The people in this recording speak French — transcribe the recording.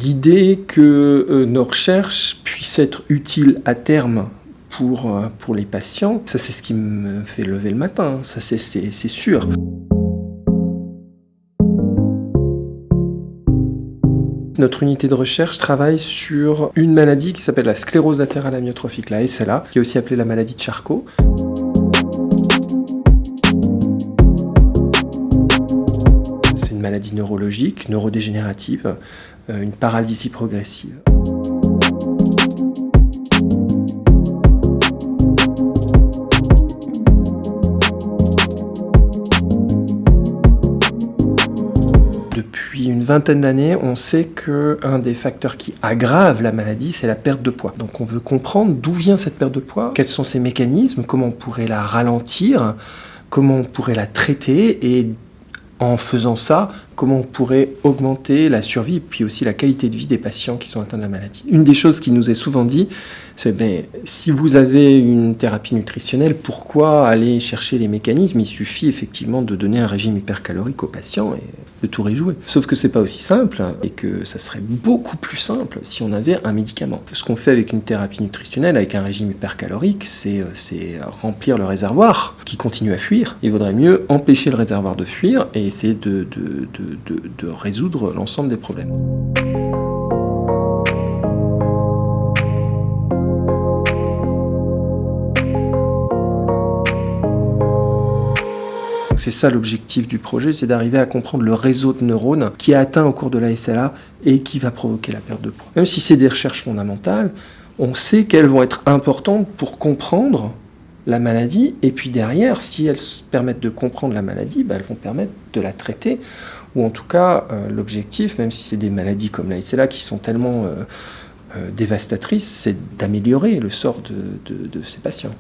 L'idée que nos recherches puissent être utiles à terme pour les patients, ça c'est ce qui me fait lever le matin, ça c'est sûr. Notre unité de recherche travaille sur une maladie qui s'appelle la sclérose latérale amyotrophique, la SLA, qui est aussi appelée la maladie de Charcot. C'est une maladie neurologique, neurodégénérative, une paralysie progressive. Depuis une vingtaine d'années, on sait qu'un des facteurs qui aggrave la maladie, c'est la perte de poids. Donc on veut comprendre d'où vient cette perte de poids, quels sont ses mécanismes, comment on pourrait la ralentir, comment on pourrait la traiter et en faisant ça, comment on pourrait augmenter la survie et puis aussi la qualité de vie des patients qui sont atteints de la maladie. Une des choses qui nous est souvent dit, c'est si vous avez une thérapie nutritionnelle, pourquoi aller chercher les mécanismes? Il suffit effectivement de donner un régime hypercalorique aux patients et le tour est joué. Sauf que c'est pas aussi simple et que ça serait beaucoup plus simple si on avait un médicament. Ce qu'on fait avec une thérapie nutritionnelle, avec un régime hypercalorique, c'est remplir le réservoir qui continue à fuir. Il vaudrait mieux empêcher le réservoir de fuir et essayer de résoudre l'ensemble des problèmes. C'est ça l'objectif du projet, c'est d'arriver à comprendre le réseau de neurones qui est atteint au cours de la SLA et qui va provoquer la perte de poids. Même si c'est des recherches fondamentales, on sait qu'elles vont être importantes pour comprendre la maladie, et puis derrière, si elles permettent de comprendre la maladie, elles vont permettre de la traiter, ou en tout cas, l'objectif, même si c'est des maladies comme la SLA qui sont tellement dévastatrices, c'est d'améliorer le sort de ces patients.